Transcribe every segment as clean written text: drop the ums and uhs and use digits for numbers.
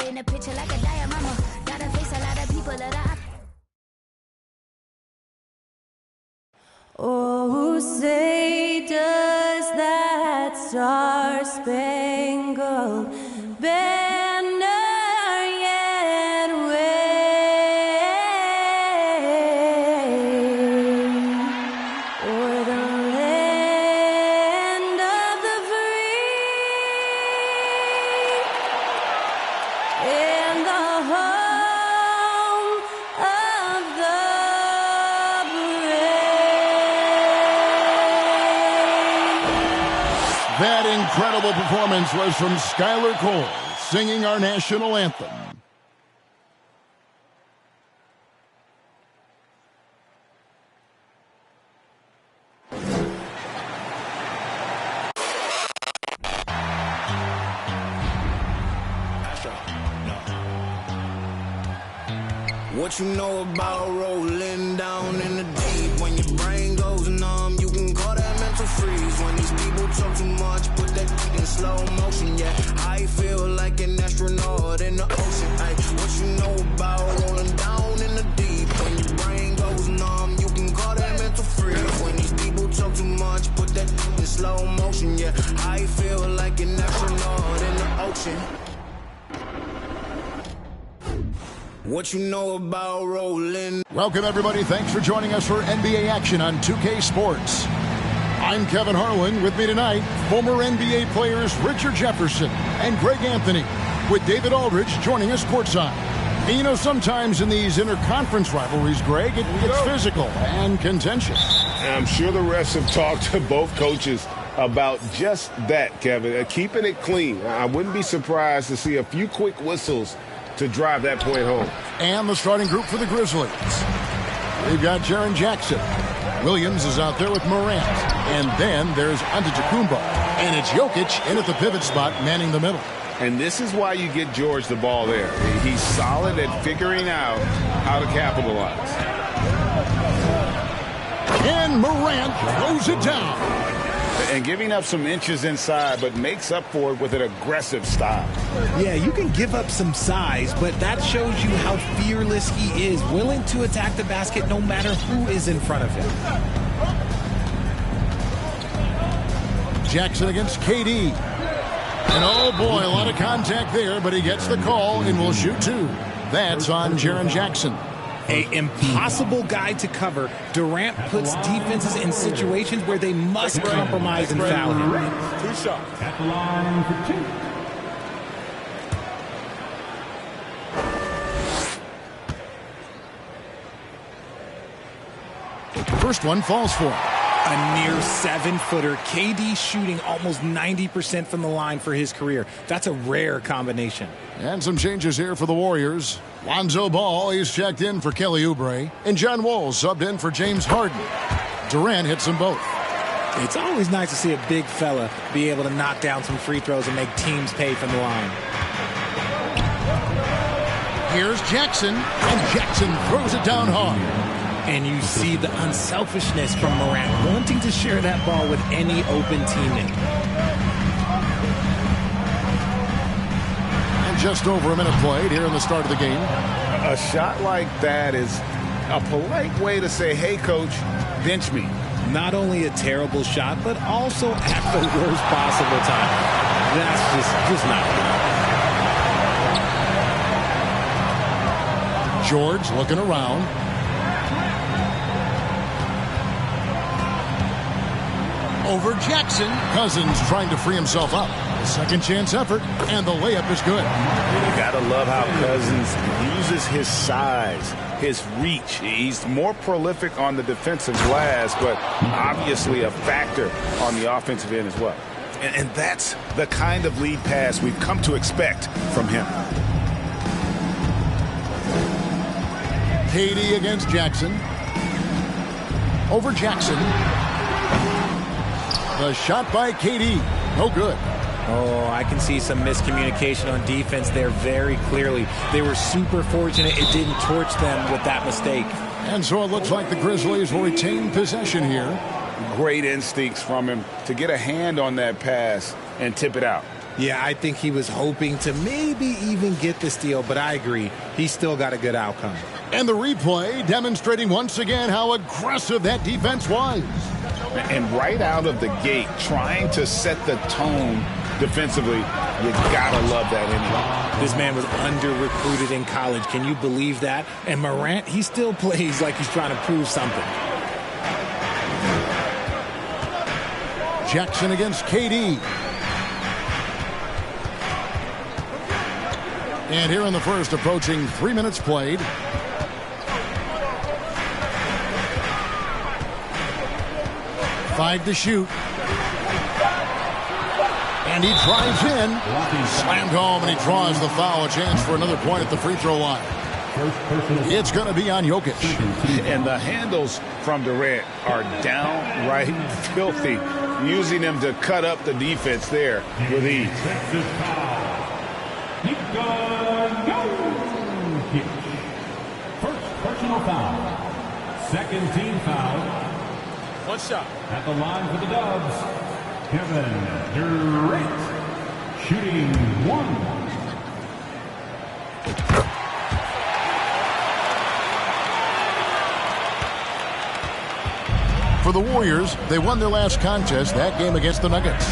in the picture like a diorama. Gotta face a lot of people that I. Oh, say does that star-spangled banner yet wave o'er the land of the free and the home of the That incredible performance was from Skylar Cole, singing our national anthem. What you know about rolling down in the deep? When your brain goes numb, you can call that mental freeze. When these people talk too much, put that in slow motion. Yeah, I feel like an astronaut in the ocean. Ay, what you know about rolling down in the deep? When your brain goes numb, you can call that mental freeze. When these people talk too much, put that in slow motion. Yeah, I feel like an astronaut in the ocean. What you know about rolling? Welcome, everybody. Thanks for joining us for NBA action on 2K Sports. I'm Kevin Harlan. With me tonight, former NBA players Richard Jefferson and Greg Anthony, with David Aldridge joining us courtside. And you know, sometimes in these interconference rivalries, Greg, it gets physical and contentious. I'm sure the refs have talked to both coaches about just that, Kevin, keeping it clean. I wouldn't be surprised to see a few quick whistles to drive that point home. And the starting group for the Grizzlies. We've got Jaren Jackson. Williams is out there with Morant. And then there's Antetokounmpo. And it's Jokic in at the pivot spot, manning the middle. And this is why you get George the ball there. He's solid at figuring out how to capitalize. And Morant throws it down. And giving up some inches inside, but makes up for it with an aggressive style. Yeah, you can give up some size, but that shows you how fearless he is, willing to attack the basket no matter who is in front of him. Jackson against KD. And oh boy, a lot of contact there, but he gets the call and will shoot two. That's on Jaren Jackson. An impossible guy to cover. Durant puts defenses in situations where they must compromise and foul him. 2 shots. At the line for 2. First one falls for him. A near 7-footer. KD shooting almost 90% from the line for his career. That's a rare combination. And some changes here for the Warriors. Lonzo Ball, he's checked in for Kelly Oubre. And John Wall subbed in for James Harden. Durant hits them both. It's always nice to see a big fella be able to knock down some free throws and make teams pay from the line. Here's Jackson, and Jackson throws it down hard. And you see the unselfishness from Morant, wanting to share that ball with any open teammate. And just over a minute played here in the start of the game. A shot like that is a polite way to say, hey, coach, bench me. Not only a terrible shot, but also at the worst possible time. That's just not good. George looking around. Over Jackson. Cousins trying to free himself up. Second chance effort, and the layup is good. You gotta love how Cousins uses his size, his reach. He's more prolific on the defensive glass, but obviously a factor on the offensive end as well. And that's the kind of lead pass we've come to expect from him. KD against Jackson. Over Jackson. The shot by KD. No good. Oh, I can see some miscommunication on defense there very clearly. They were super fortunate it didn't torch them with that mistake. And so it looks like the Grizzlies will retain possession here. Great instincts from him to get a hand on that pass and tip it out. Yeah, I think he was hoping to maybe even get the steal, but I agree. He still got a good outcome. And the replay demonstrating once again how aggressive that defense was. And right out of the gate, trying to set the tone defensively, you gotta love that anyway. This man was under-recruited in college. Can you believe that? And Morant, he still plays like he's trying to prove something. Jackson against KD. And here in the first, approaching 3 minutes played. Five to shoot. And he drives in. Slammed home, and he draws the foul. A chance for another point at the free throw line. It's going to be on Jokic. And the handles from Durant are downright filthy, using him to cut up the defense there with ease. First personal foul. Second team foul. One shot. At the line for the Dubs, Kevin Durant. Shooting one. For the Warriors, they won their last contest, that game against the Nuggets.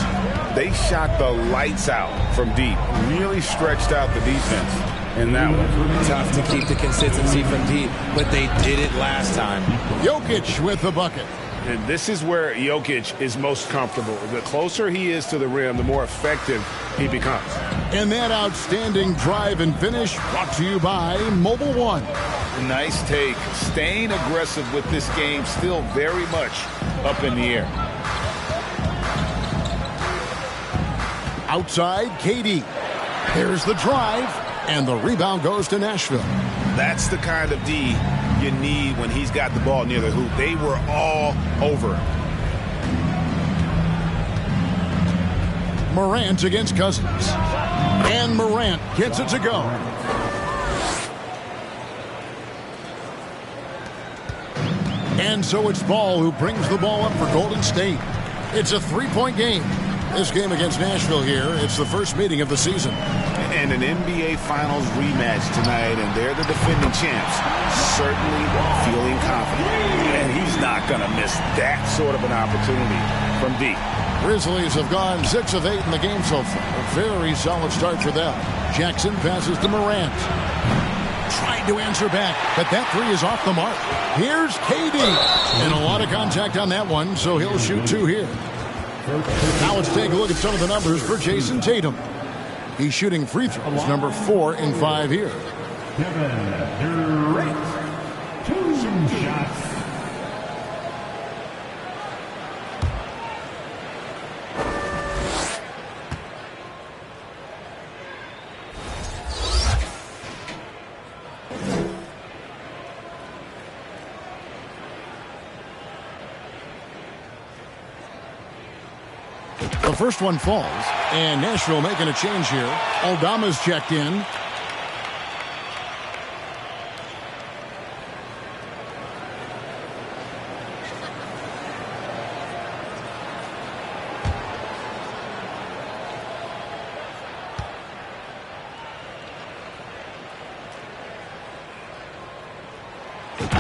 They shot the lights out from deep, really stretched out the defense in that one. Tough to keep the consistency from deep, but they did it last time. Jokic with the bucket. And this is where Jokic is most comfortable. The closer he is to the rim, the more effective he becomes. And that outstanding drive and finish brought to you by Mobile One. Nice take. Staying aggressive with this game, still very much up in the air. Outside, KD. There's the drive, and the rebound goes to Nashville. That's the kind of D you need when he's got the ball near the hoop. They were all over him. Morant against Cousins. And Morant gets it to go. And so it's Ball who brings the ball up for Golden State. It's a three-point game. This game against Nashville here, it's the first meeting of the season. And an NBA Finals rematch tonight, and they're the defending champs. Certainly feeling confident. And he's not going to miss that sort of an opportunity from deep. Grizzlies have gone 6 of 8 in the game so far. A very solid start for them. Jackson passes to Morant. Tried to answer back, but that three is off the mark. Here's KD. And a lot of contact on that one, so he'll shoot 2 here. Now let's take a look at some of the numbers for Jason Tatum. He's shooting free throws, number 4 in 5 here. Kevin Durant. 2 shots. The first one falls, and Nashville making a change here. Aldama's checked in.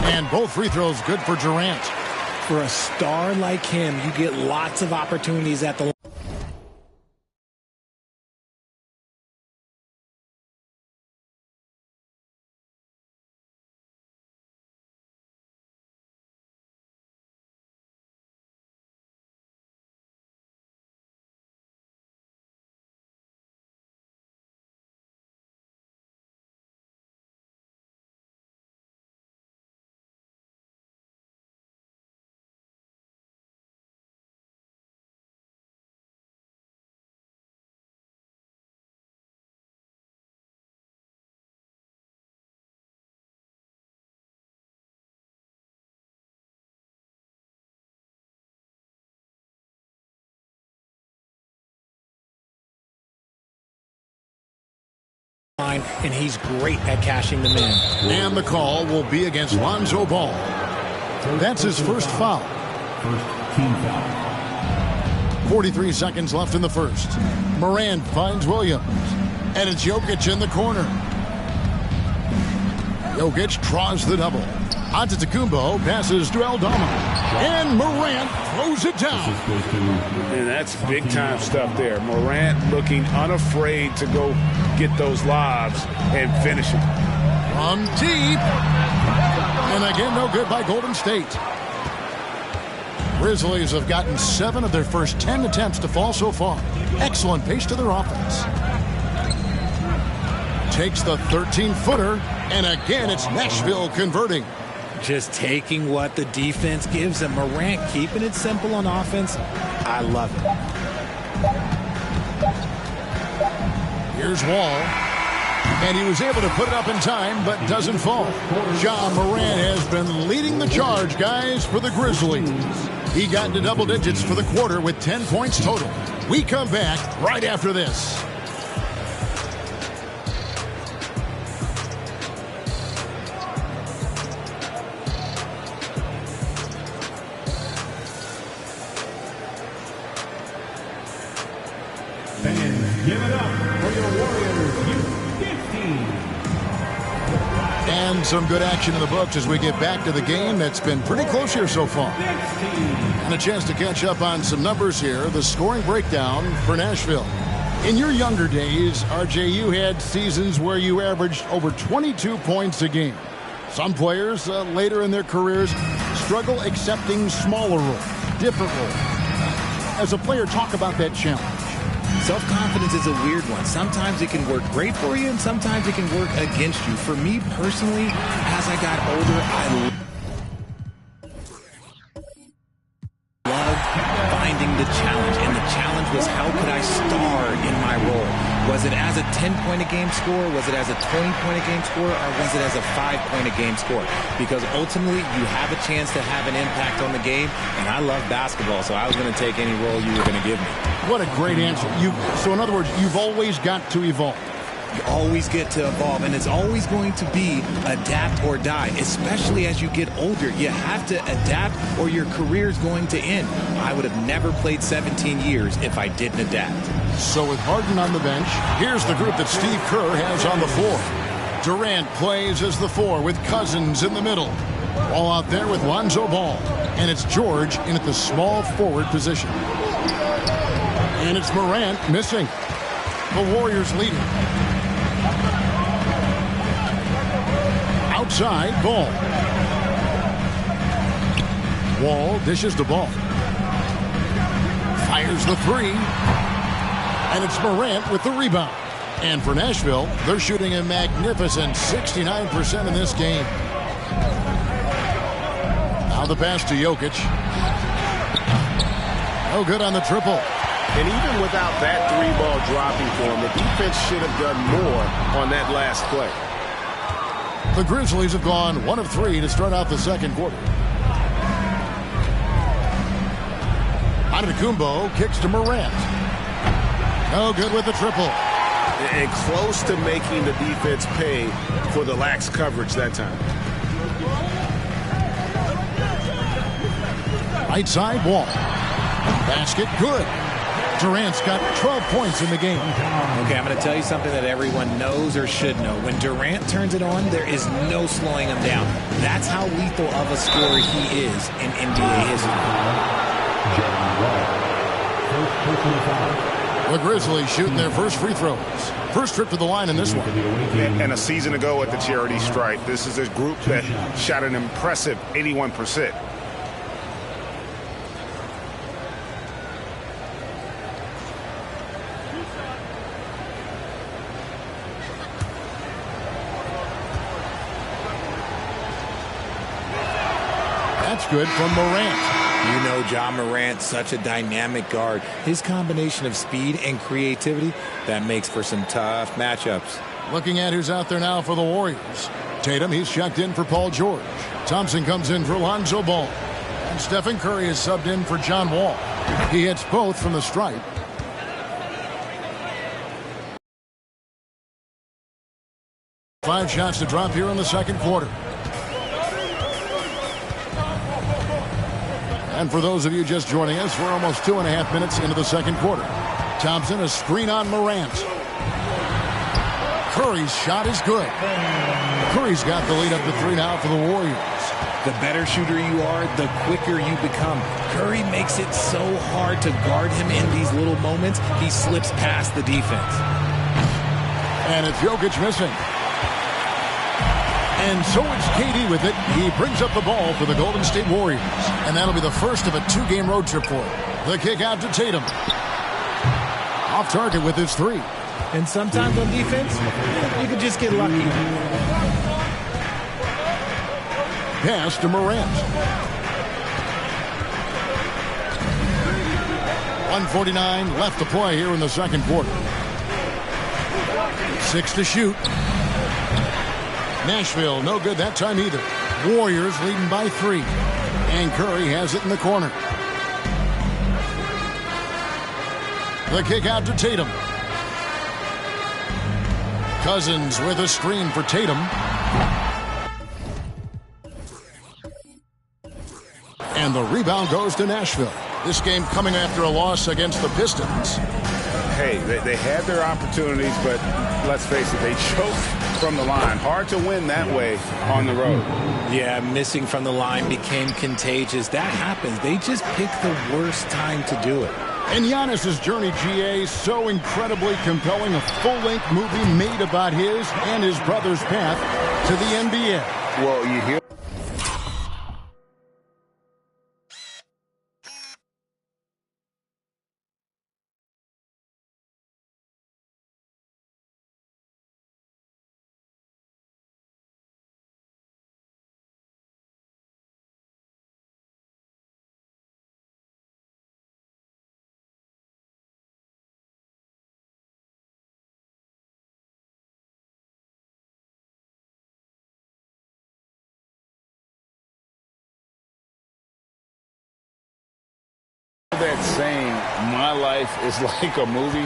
And both free throws good for Durant. For a star like him, you get lots of opportunities at the line. And he's great at cashing them in. And the call will be against Lonzo Ball. That's his first foul. First team foul. 43 seconds left in the first. Morant finds Williams. And it's Jokic in the corner. Jokic draws the double. Antetokounmpo passes to Aldama. And Morant throws it down. And that's big-time stuff there. Morant looking unafraid to go get those lobs and finish them. From deep. And again, no good by Golden State. Grizzlies have gotten 7 of their first 10 attempts to fall so far. Excellent pace to their offense. Takes the 13-footer, and again, it's Nashville converting. Just taking what the defense gives them. Morant keeping it simple on offense. I love it. Here's Wall. And he was able to put it up in time, but doesn't fall. Ja Morant has been leading the charge, guys, for the Grizzlies. He got into double digits for the quarter with 10 points total. We come back right after this. Fans, give it up for your Warriors U15. And some good action in the books as we get back to the game that's been pretty close here so far. And a chance to catch up on some numbers here. The scoring breakdown for Nashville. In your younger days, RJ, you had seasons where you averaged over 22 points a game. Some players later in their careers struggle accepting smaller roles, different roles. As a player, talk about that challenge. Self-confidence is a weird one. Sometimes it can work great for you, and sometimes it can work against you. For me personally, as I got older, I loved finding the challenge. And the challenge was, how could I star in my role? Was it as a 10-point-a-game scorer? Was it as a 20-point-a-game scorer? Or was it as a 5-point-a-game scorer? Because ultimately, you have a chance to have an impact on the game. And I love basketball, so I was going to take any role you were going to give me. What a great answer. So in other words, you've always got to evolve. You always get to evolve, and it's always going to be adapt or die, especially as you get older. You have to adapt or your career's going to end. I would have never played 17 years if I didn't adapt. So with Harden on the bench, here's the group that Steve Kerr has on the floor. Durant plays as the 4 with Cousins in the middle. Ball out there with Lonzo Ball. And it's George in at the small forward position. And it's Morant missing. The Warriors leading. Outside, Ball. Wall dishes the ball. Fires the 3. And it's Morant with the rebound. And for Nashville, they're shooting a magnificent 69% in this game. Now the pass to Jokic. No good on the triple. And even without that 3-ball dropping for him, the defense should have done more on that last play. The Grizzlies have gone 1 of 3 to start out the second quarter. Antetokounmpo kicks to Morant. No good with the triple. And close to making the defense pay for the lax coverage that time. Right side, Wall. Basket, good. Durant's got 12 points in the game. Okay, I'm going to tell you something that everyone knows or should know. When Durant turns it on, there is no slowing him down. That's how lethal of a scorer he is in NBA history. The Grizzlies shooting their first free throws. First trip to the line in this one. And a season ago at the charity stripe, this is a group that shot an impressive 81%. That's good from Morant. You know Ja Morant's such a dynamic guard. His combination of speed and creativity, that makes for some tough matchups. Looking at who's out there now for the Warriors. Tatum, he's checked in for Paul George. Thompson comes in for Lonzo Ball. And Stephen Curry is subbed in for John Wall. He hits both from the stripe. Five shots to drop here in the second quarter. And for those of you just joining us, we're almost 2.5 minutes into the second quarter. Thompson, a screen on Morant. Curry's shot is good. Curry's got the lead up to 3 now for the Warriors. The better shooter you are, the quicker you become. Curry makes it so hard to guard him in these little moments. He slips past the defense. And it's Jokic missing. And so it's KD with it. He brings up the ball for the Golden State Warriors. And that'll be the first of a 2-game road trip for him. The kick out to Tatum. Off target with his 3. And sometimes on defense, you can just get lucky. Pass to Morant. 1:49 left to play here in the second quarter. 6 to shoot. Nashville, no good that time either. Warriors leading by 3. And Curry has it in the corner. The kick out to Tatum. Cousins with a screen for Tatum. And the rebound goes to Nashville. This game coming after a loss against the Pistons. Hey, they had their opportunities, but let's face it, they choked from the line. Hard to win that way on the road. Yeah, missing from the line became contagious. That happens. They just picked the worst time to do it. And Giannis's journey, GA, so incredibly compelling. A full-length movie made about his and his brother's path to the NBA. Well, you hear... that saying, my life is like a movie,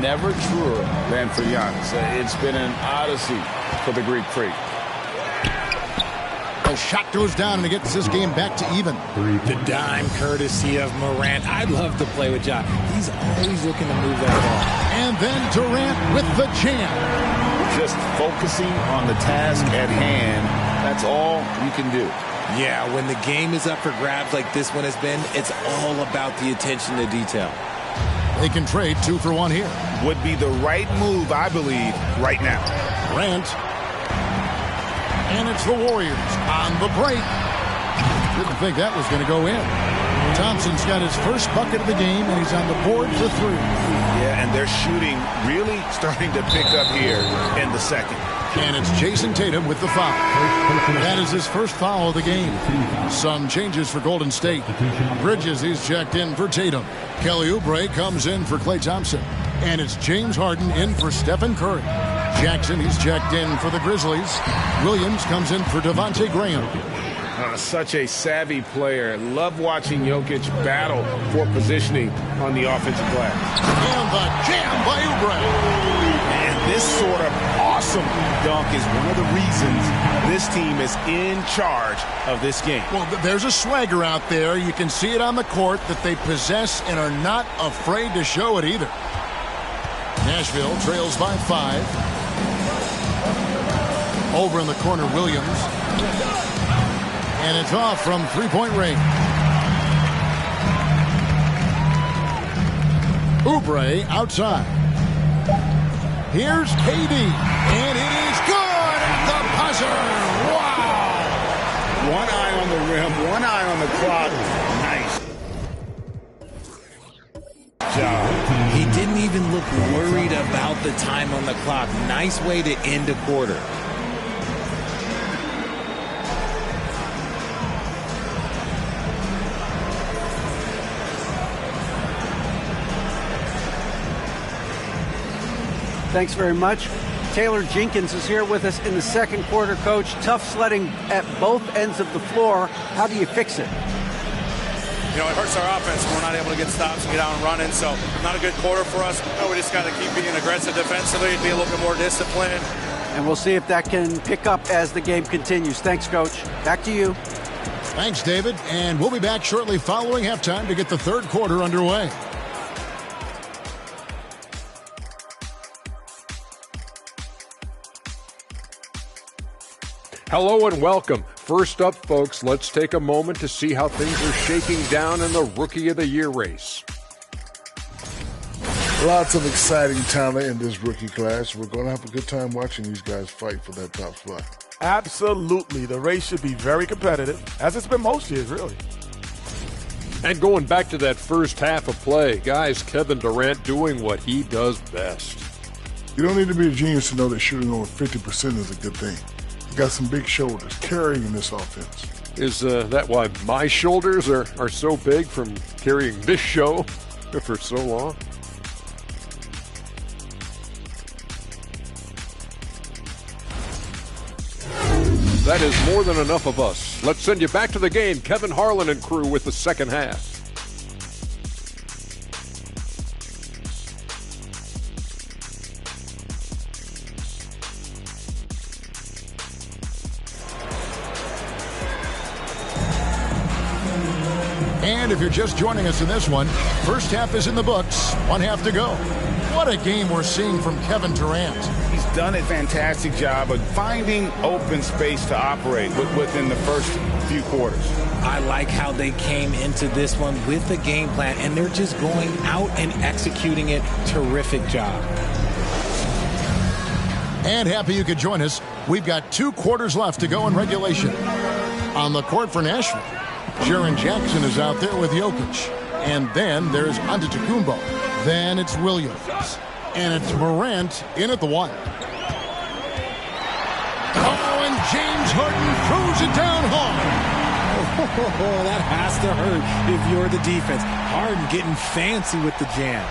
never truer than for Giannis. It's been an odyssey for the Greek freak. The shot goes down and it gets this game back to even. The dime courtesy of Morant. I'd love to play with John. He's always looking to move that ball. And then Durant with the jam. Just focusing on the task at hand, that's all you can do. Yeah, when the game is up for grabs like this one has been, it's all about the attention to detail. They can trade 2 for 1 here. Would be the right move, I believe, right now. Durant. And it's the Warriors on the break. Didn't think that was going to go in. Thompson's got his first bucket of the game, and he's on the board for 3. Yeah, and their shooting really starting to pick up here in the second. And it's Jason Tatum with the foul. That is his first foul of the game. Some changes for Golden State. Bridges, he's checked in for Tatum. Kelly Oubre comes in for Klay Thompson. And it's James Harden in for Stephen Curry. Jackson, he's checked in for the Grizzlies. Williams comes in for Devontae Graham. Such a savvy player. Love watching Jokic battle for positioning on the offensive glass. And the jam by Oubre. And this sort of awesome dunk is one of the reasons this team is in charge of this game. Well, there's a swagger out there. You can see it on the court that they possess and are not afraid to show it either. Nashville trails by 5. Over in the corner, Williams. And it's off from 3-point range. Oubre outside. Here's KD. And it is good at the buzzer. Wow. One eye on the rim, one eye on the clock. Nice job. He didn't even look worried about the time on the clock. Nice way to end a quarter. Thanks very much. Taylor Jenkins is here with us in the second quarter, Coach. Tough sledding at both ends of the floor. How do you fix it? You know, it hurts our offense when we're not able to get stops and get out and running. So not a good quarter for us. We just got to keep being aggressive defensively, be a little bit more disciplined. And we'll see if that can pick up as the game continues. Thanks, Coach. Back to you. Thanks, David. And we'll be back shortly following halftime to get the third quarter underway. Hello and welcome. First up, folks, let's take a moment to see how things are shaking down in the Rookie of the Year race. Lots of exciting talent in this rookie class. We're going to have a good time watching these guys fight for that top spot. Absolutely. The race should be very competitive, as it's been most years, really. And going back to that first half of play, guys, Kevin Durant doing what he does best. You don't need to be a genius to know that shooting over 50% is a good thing. You got some big shoulders carrying this offense. Is that why my shoulders are so big from carrying this show for so long? That is more than enough of us. Let's send you back to the game. Kevin Harlan and crew with the second half. And if you're just joining us in this one, first half is in the books, one half to go. What a game we're seeing from Kevin Durant. He's done a fantastic job of finding open space to operate within the first few quarters. I like how they came into this one with the game plan, and they're just going out and executing it. Terrific job. And happy you could join us. We've got 2 quarters left to go in regulation. On the court for Nashville, Jaren Jackson is out there with Jokic. And then there's Antetokounmpo. Then it's Williams. And it's Morant in at the 1. Oh, and James Harden throws it down hard. Oh, that has to hurt if you're the defense. Harden getting fancy with the jam.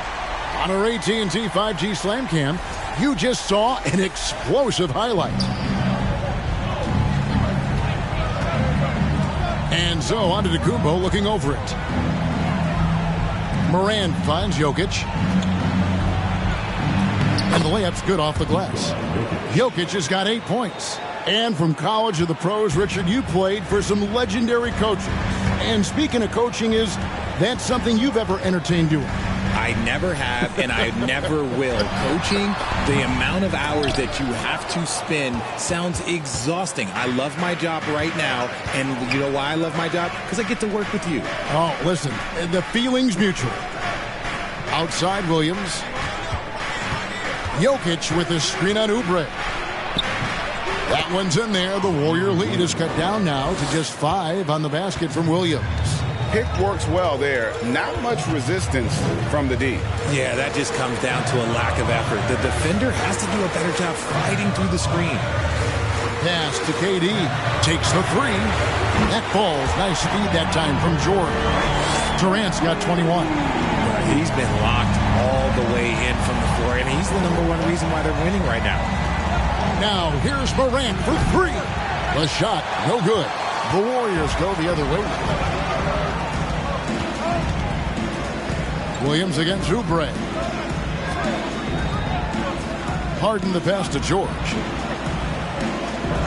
On our AT&T 5G Slam Cam, you just saw an explosive highlight. And so Antetokounmpo looking over it. Morant finds Jokic. And the layup's good off the glass. Jokic has got 8 points. And from college to the pros, Richard, you played for some legendary coaches. And speaking of coaching, is that something you've ever entertained doing? I never have, and I never will. Coaching, the amount of hours that you have to spend sounds exhausting. I love my job right now, and you know why I love my job? Because I get to work with you. Oh, listen, the feeling's mutual. Outside Williams. Jokic with a screen on Oubre. That one's in there. The Warrior lead is cut down now to just 5 on the basket from Williams. Pick works well there. Not much resistance from the D. Yeah, that just comes down to a lack of effort. The defender has to do a better job fighting through the screen. Pass to KD. Takes the 3. That falls. Nice speed that time from Jordan. Durant's got 21. He's been locked all the way in from the floor, and he's the #1 reason why they're winning right now. Now, here's Morant for 3. The shot, no good. The Warriors go the other way. Williams against Oubre. Harden the pass to George.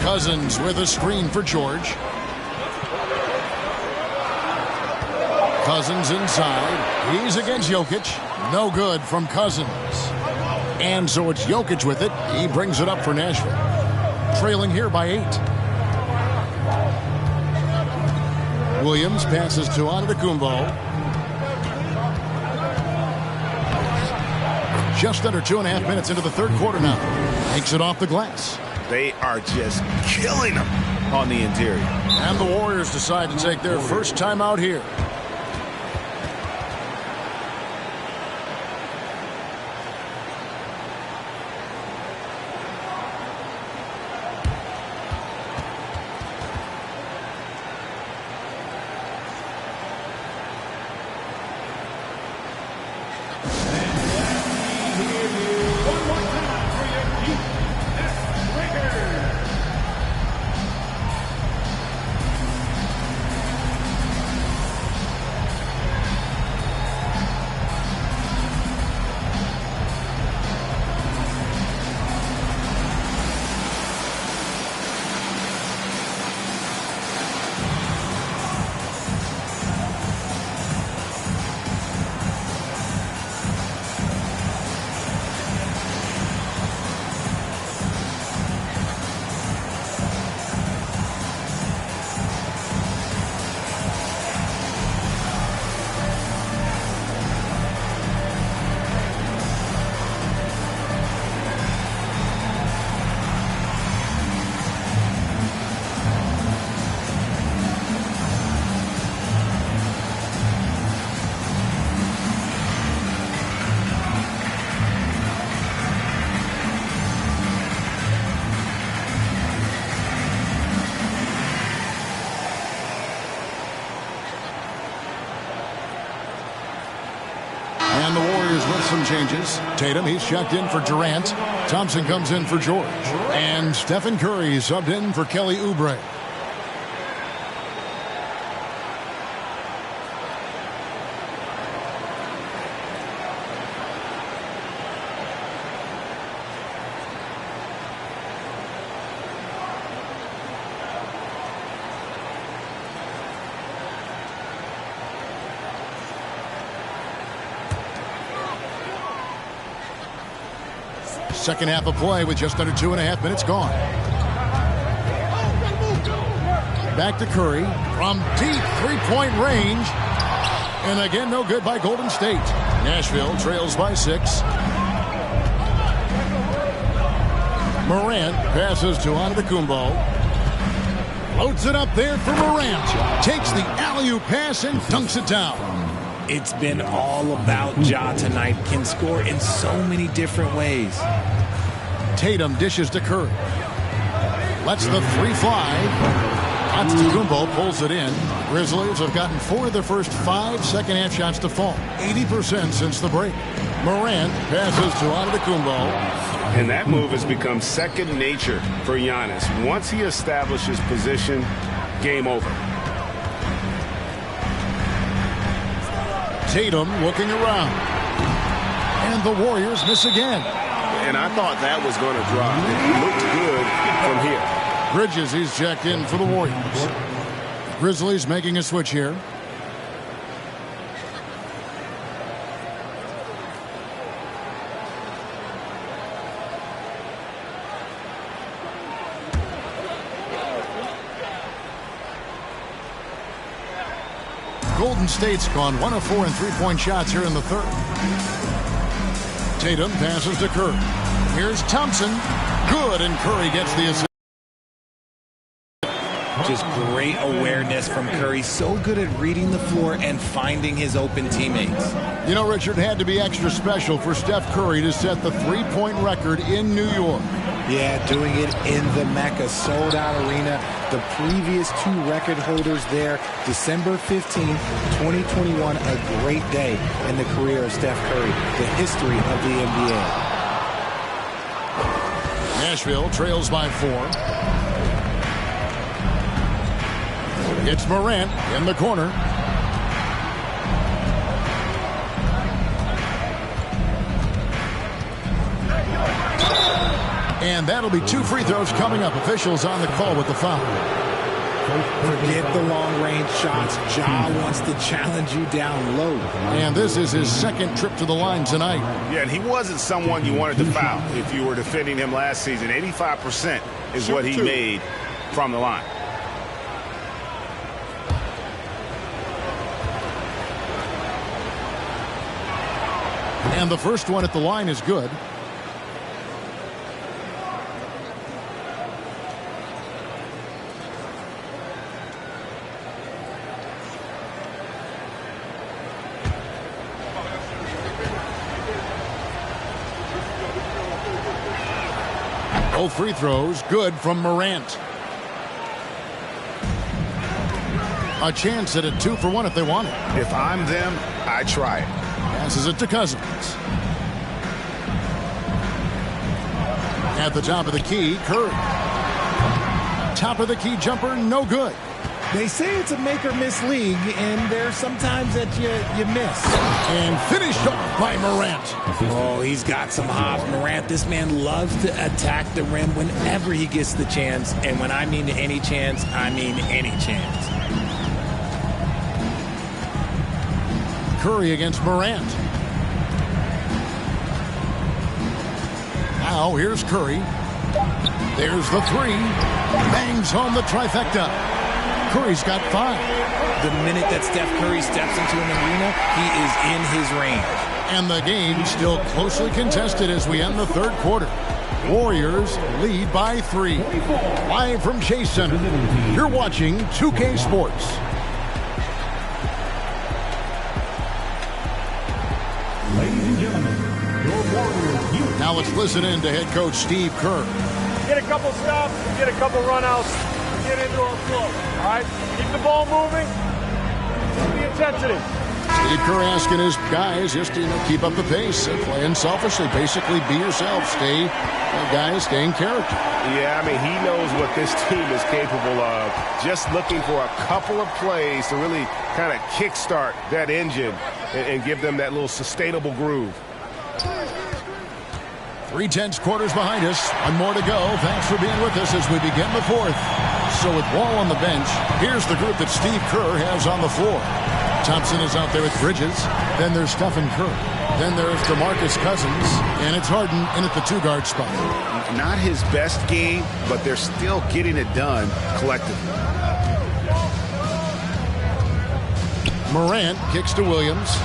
Cousins with a screen for George. Cousins inside. He's against Jokic. No good from Cousins. And so it's Jokic with it. He brings it up for Nashville. Trailing here by 8. Williams passes to Antetokounmpo. Just under 2.5 minutes into the third quarter now. Takes it off the glass. They are just killing them on the interior. And the Warriors decide to take their first time out here. Warriors with some changes. Tatum, he's checked in for Durant. Thompson comes in for George. And Stephen Curry subbed in for Kelly Oubre. Second half of play with just under 2.5 minutes gone. Back to Curry from deep three-point range. And again, no good by Golden State. Nashville trails by 6. Morant passes to Antetokounmpo. Loads it up there for Morant. Takes the alley-oop pass and dunks it down. It's been all about Ja tonight. Can score in so many different ways. Tatum dishes to Curry. Lets the 3 fly. Antetokounmpo pulls it in. Grizzlies have gotten 4 of their first 5 second-half shots to fall. 80% since the break. Morant passes to Antetokounmpo. And that move has become second nature for Giannis. Once he establishes position, game over. Tatum looking around. And the Warriors miss again. And I thought that was going to drop. It looked good from here. Bridges, he's checked in for the Warriors. Grizzlies making a switch here. Golden State's gone 1 of 4 in three-point shots here in the third. Tatum passes to Curry. Here's Thompson. Good, and Curry gets the assist. Just great awareness from Curry. So good at reading the floor and finding his open teammates. You know, Richard, it had to be extra special for Steph Curry to set the three-point record in New York. Yeah, doing it in the Mecca sold-out arena. The previous 2 record holders there, December 15, 2021, a great day in the career of Steph Curry, the history of the NBA. Nashville trails by 4. It's Morant in the corner. And that'll be 2 free throws coming up. Officials on the call with the foul. Forget the long-range shots. Ja wants to challenge you down low. And this is his second trip to the line tonight. Yeah, and he wasn't someone you wanted to foul if you were defending him last season. 85% is what he made from the line. And the first one at the line is good. Both free throws good from Morant. A chance at a 2 for 1 if they want it. If I'm them, I try it. Passes it to Cousins. At the top of the key, Curry. Top of the key jumper, no good. They say it's a make-or-miss league, and there's sometimes that you miss. And finished off by Morant. Oh, he's got some hops. Morant, this man loves to attack the rim whenever he gets the chance. And when I mean any chance, I mean any chance. Curry against Morant. Now here's Curry. There's the 3. Bangs home the trifecta. Curry's got 5. The minute that Steph Curry steps into an arena, he is in his range. And the game still closely contested as we end the third quarter. Warriors lead by 3. Live from Chase Center, you're watching 2K Sports. Ladies and gentlemen, your Warriors. Now let's listen in to head coach Steve Kerr. Get a couple stops, get a couple run-outs, get into our flow, all right? Keep the ball moving, keep the intensity. Steve Kerr asking his guys just to keep up the pace, play unselfishly, basically be yourself, stay in character. Yeah, I mean, he knows what this team is capable of. Just looking for a couple of plays to really kind of kickstart that engine and give them that little sustainable groove. 3/10 quarters behind us. One more to go. Thanks for being with us as we begin the fourth. So with Wall on the bench, here's the group that Steve Kerr has on the floor. Thompson is out there with Bridges. Then there's Stephen Curry. Then there's DeMarcus Cousins. And it's Harden in at the two-guard spot. Not his best game, but they're still getting it done collectively. Morant kicks to Williams.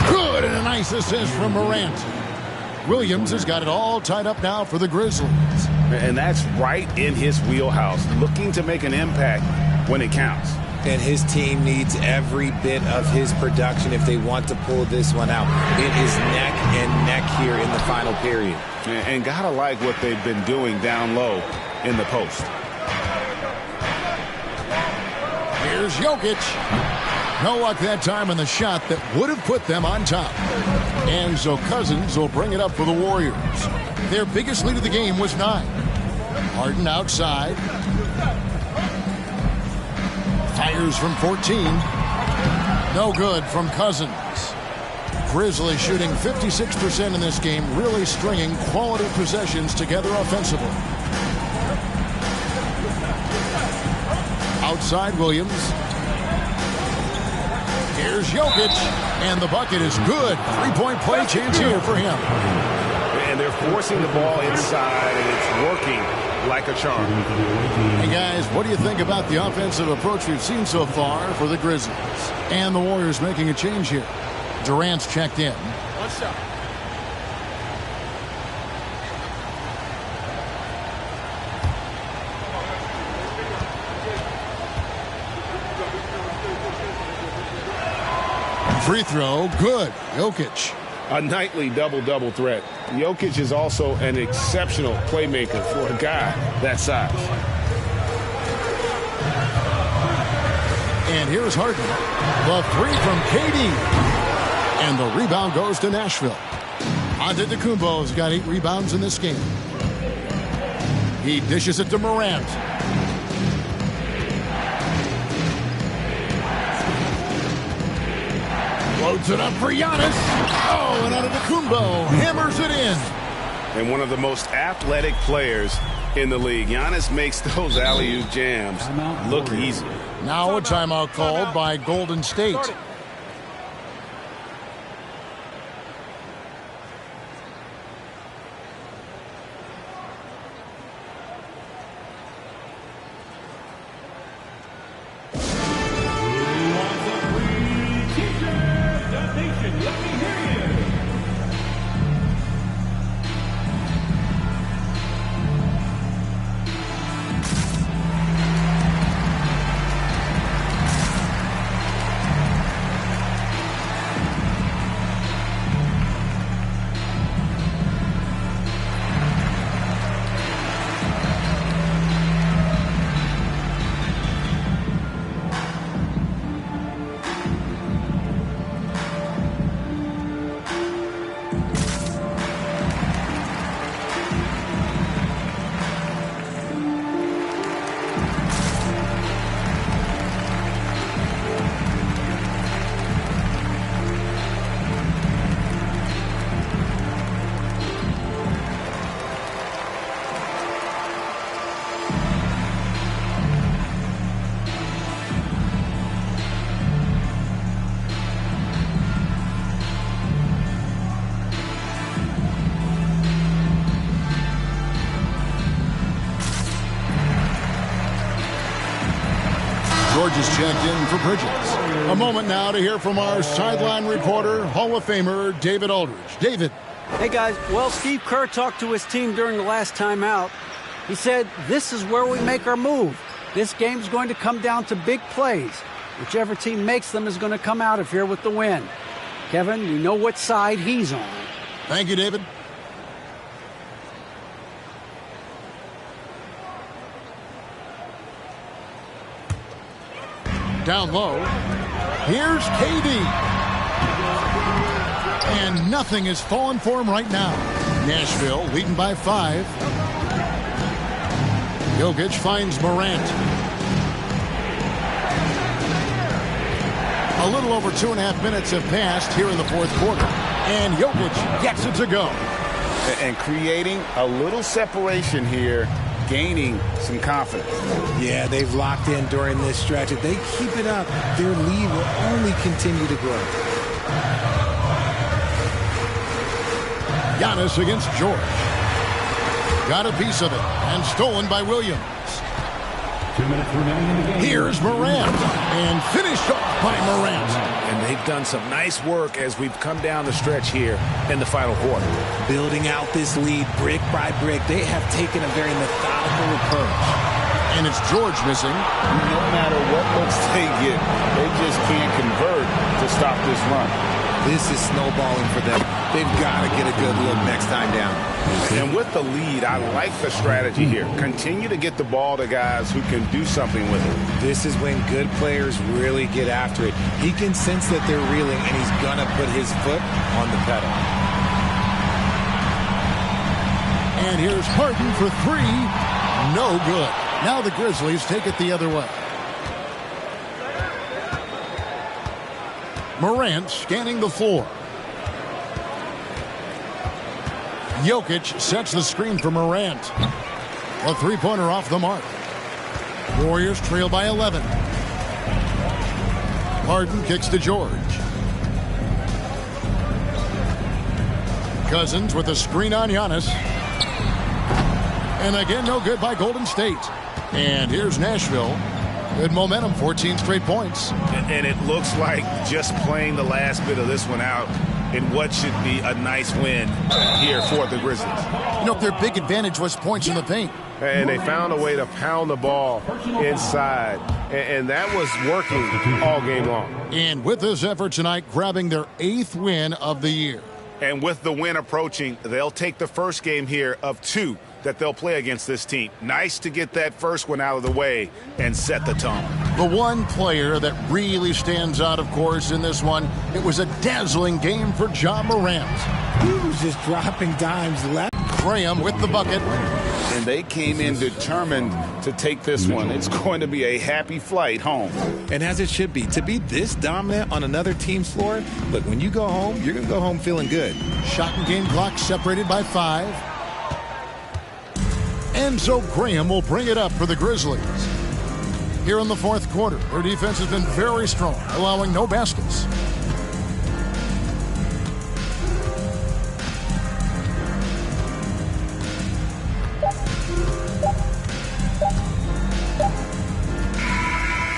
Good, and a nice assist from Morant. Williams has got it all tied up now for the Grizzlies. And that's right in his wheelhouse, looking to make an impact when it counts. And his team needs every bit of his production if they want to pull this one out. It is neck and neck here in the final period. And gotta like what they've been doing down low in the post. Here's Jokic. No luck that time in the shot that would have put them on top. And so Cousins will bring it up for the Warriors. Their biggest lead of the game was 9. Harden outside. Fires from 14. No good from Cousins. Grizzlies shooting 56% in this game, really stringing quality possessions together offensively. Outside Williams. Here's Jokic, and the bucket is good. Three-point play chance here for him. And they're forcing the ball inside, and it's working like a charm. Hey, guys, what do you think about the offensive approach we've seen so far for the Grizzlies? And the Warriors making a change here. Durant's checked in. One shot. Free throw, good. Jokic. A nightly double-double threat. Jokic is also an exceptional playmaker for a guy that size. And here's Harden. The three from KD. And the rebound goes to Nashville. Antetokounmpo's got 8 rebounds in this game. He dishes it to Morant. Loads it up for Giannis. Oh, and Antetokounmpo hammers it in. And one of the most athletic players in the league. Giannis makes those alley-oop jams look easy. Now a timeout called by Golden State. George is checked in for Bridges. A moment now to hear from our sideline reporter, Hall of Famer David Aldridge. David. Hey, guys. Well, Steve Kerr talked to his team during the last timeout. He said, this is where we make our move. This game's going to come down to big plays. Whichever team makes them is going to come out of here with the win. Kevin, you know what side he's on. Thank you, David. Down low. Here's KD. And nothing is falling for him right now. Nashville leading by 5. Jokic finds Morant. A little over 2.5 minutes have passed here in the fourth quarter. And Jokic gets it to go. And creating a little separation here, gaining some confidence. Yeah, they've locked in during this stretch. If they keep it up, their lead will only continue to grow. Giannis against George. Got a piece of it and stolen by Williams. 2 minutes remaining in the game. Here's Morant and finished off by Morant. And they've done some nice work as we've come down the stretch here in the final quarter. Building out this lead brick by brick, they have taken a very methodical approach. And it's George missing. No matter what looks they get, they just can't convert to stop this run. This is snowballing for them. They've got to get a good look next time down. And with the lead, I like the strategy here. Continue to get the ball to guys who can do something with it. This is when good players really get after it. He can sense that they're reeling, and he's going to put his foot on the pedal. And here's Harden for 3. No good. Now the Grizzlies take it the other way. Morant scanning the floor. Jokic sets the screen for Morant. A three-pointer off the mark. Warriors trail by 11. Harden kicks to George. Cousins with a screen on Giannis. And again, no good by Golden State. And here's Nashville. Good momentum, 14 straight points. And it looks like just playing the last bit of this one out in what should be a nice win here for the Grizzlies. You know, their big advantage was points in the paint. And they found a way to pound the ball inside. And that was working all game long. And with this effort tonight, grabbing their 8th win of the year. And with the win approaching, they'll take the first game here of 2 that they'll play against this team. Nice to get that first one out of the way and set the tone. The one player that really stands out, of course, in this one, it was a dazzling game for Ja Morant. He was just dropping dimes left. Graham with the bucket. And they came in determined to take this one. It's going to be a happy flight home. And as it should be, to be this dominant on another team's floor, look, when you go home, you're going to go home feeling good. Shot and game clock separated by 5. And so Graham will bring it up for the Grizzlies. Here in the fourth quarter, their defense has been very strong, allowing no baskets.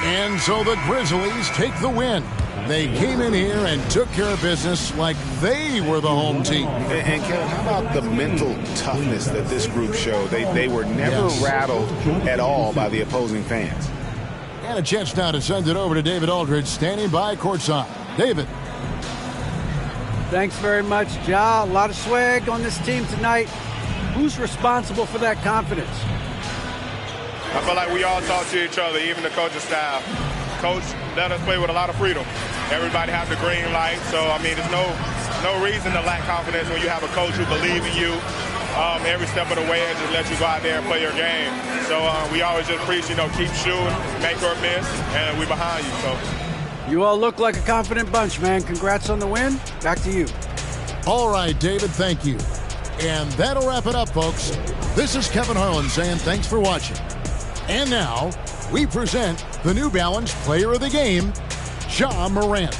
And so the Grizzlies take the win. They came in here and took care of business like they were the home team. And Kevin, how about the mental toughness that this group showed? They were never rattled at all by the opposing fans. And a chance now to send it over to David Aldridge, standing by courtside. David. Thanks very much, Ja. A lot of swag on this team tonight. Who's responsible for that confidence? I feel like we all talk to each other, even the coaching staff. Coach let us play with a lot of freedom. Everybody has the green light, so I mean, there's no reason to lack confidence when you have a coach who believes in you every step of the way and just let you go out there and play your game. So we always just preach, keep shooting, make or miss, and we're behind you. So you all look like a confident bunch, man. Congrats on the win. Back to you. All right, David, thank you. And that'll wrap it up, folks. This is Kevin Harlan saying thanks for watching. And now, we present the New Balance Player of the Game, Ja Morant.